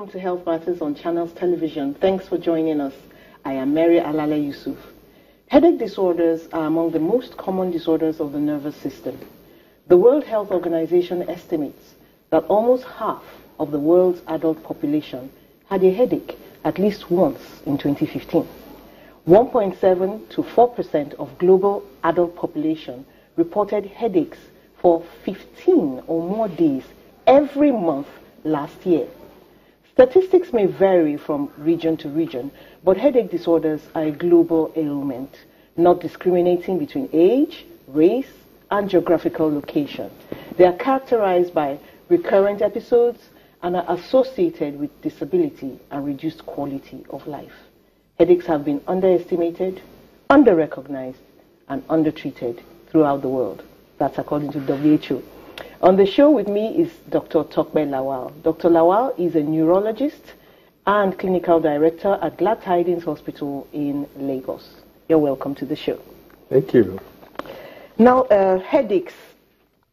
welcome to Health Matters on Channels Television. Thanks for joining us. I am Mary Alale-yusuf. Headache disorders are among the most common disorders of the nervous system. The World Health Organization estimates that almost half of the world's adult population had a headache at least once in 2015. 1.7 to 4% of global adult population reported headaches for 15 or more days every month last year. Statistics may vary from region to region, but headache disorders are a global ailment, not discriminating between age, race, and geographical location. They are characterized by recurrent episodes and are associated with disability and reduced quality of life. Headaches have been underestimated, under-recognized, and undertreated throughout the world. That's according to WHO. On the show with me is Dr. Tokbe Lawal. Dr. Lawal is a neurologist and clinical director at Glad Tidings Hospital in Lagos. You're welcome to the show. Thank you. Now, headaches.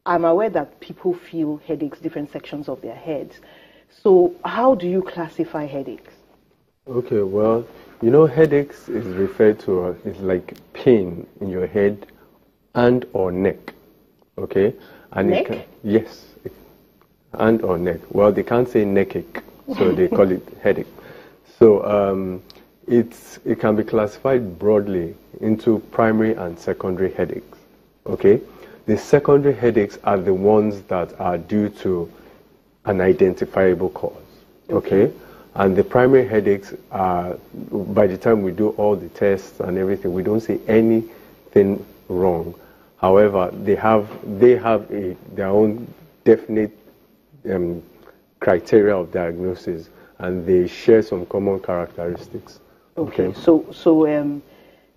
I'm aware that people feel headaches, different sections of their heads. So how do you classify headaches? Okay, well, you know, headaches is referred to as like pain in your head and or neck. Okay? And neck? Yes, and or neck. Well, they can't say neckache, so they call it headache. So it can be classified broadly into primary and secondary headaches. Okay? The secondary headaches are the ones that are due to an identifiable cause. Okay? And the primary headaches are, by the time we do all the tests and everything, we don't see anything wrong. However, they have their own definite criteria of diagnosis, and they share some common characteristics. Okay. So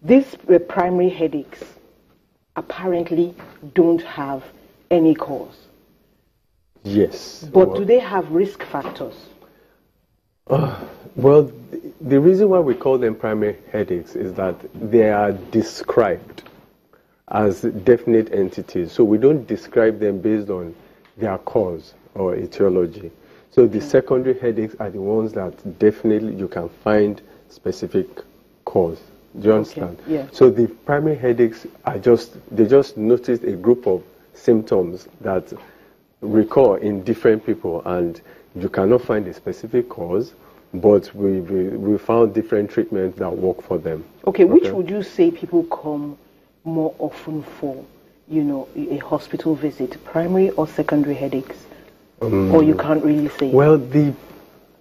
these primary headaches apparently don't have any cause. Yes. But do they have risk factors? Well, the reason why we call them primary headaches is that they are described as definite entities. So we don't describe them based on their cause or etiology. So the secondary headaches are the ones that definitely you can find specific cause. Do you understand? Okay. Yeah. So the primary headaches are they just noticed a group of symptoms that recur in different people, and you cannot find a specific cause, but we found different treatments that work for them. Okay, which would you say people come more often for, you know, a hospital visit, primary or secondary headaches? Or you can't really say? Well, the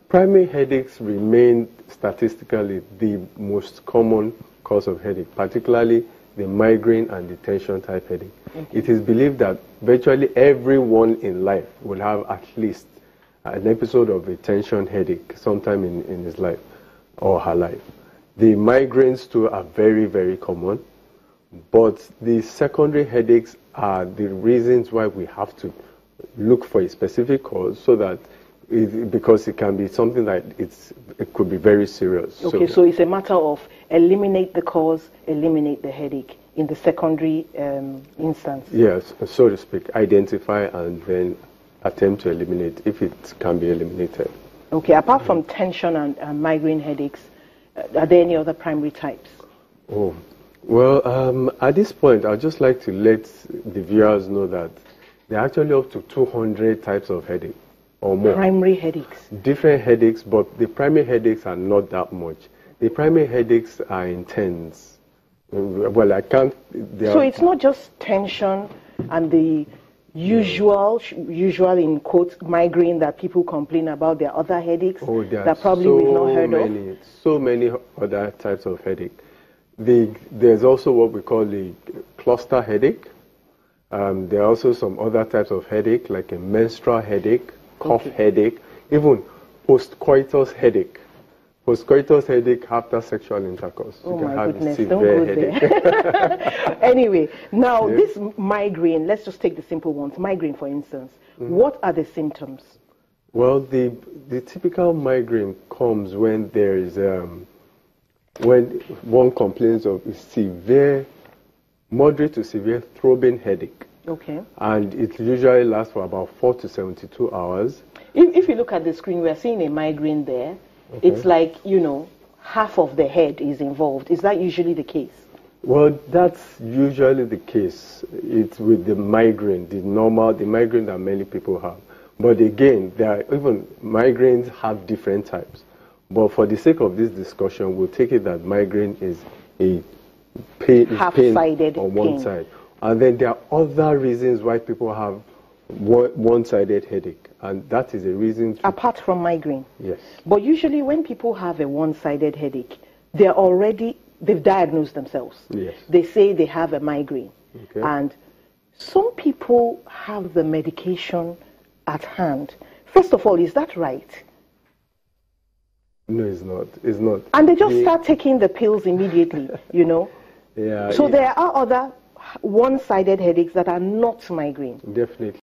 primary headaches remain statistically the most common cause of headache, particularly the migraine and the tension type headache. Okay. It is believed that virtually everyone in life will have at least an episode of a tension headache sometime in his life or her life. The migraines too are very, very common, but the secondary headaches are the reasons why we have to look for a specific cause, so that because it can be something that it could be very serious. Okay, so it's a matter of eliminate the cause, eliminate the headache in the secondary instance. Yes, so to speak, identify and then attempt to eliminate if it can be eliminated. Okay, apart from tension and migraine headaches, are there any other primary types? Oh, well, at this point, I'd just like to let the viewers know that there are actually up to 200 types of headache or more. Primary headaches? Different headaches, but the primary headaches are not that much. The primary headaches are intense. Well, I can't... So it's not just tension and the usual in quotes, migraine that people complain about. There are other headaches that probably we've not heard of. So many other types of headache. There's also what we call the cluster headache. There are also some other types of headache, like a menstrual headache, cough headache, even postcoitus headache. Postcoitus headache after sexual intercourse. Oh my goodness, don't go there. Anyway, now this migraine, let's just take the simple ones. Migraine, for instance. What are the symptoms? Well, the typical migraine comes when there is, when one complains of moderate to severe throbbing headache. Okay. And it usually lasts for about 4 to 72 hours. If you look at the screen, we're seeing a migraine there. Okay. It's like, you know, half of the head is involved. Is that usually the case? Well, that's usually the case. It's with the migraine, the migraine that many people have. But again, even migraines have different types. But for the sake of this discussion, we'll take it that migraine is a pain on one side. And then there are other reasons why people have one-sided headache. And that is a reason apart from migraine. Yes. But usually when people have a one-sided headache, they've diagnosed themselves. Yes. They say they have a migraine. Okay. And some people have the medication at hand. First of all, is that right? No, it's not. It's not. And they just start taking the pills immediately, you know? Yeah. So there are other one-sided headaches that are not migraine. Definitely.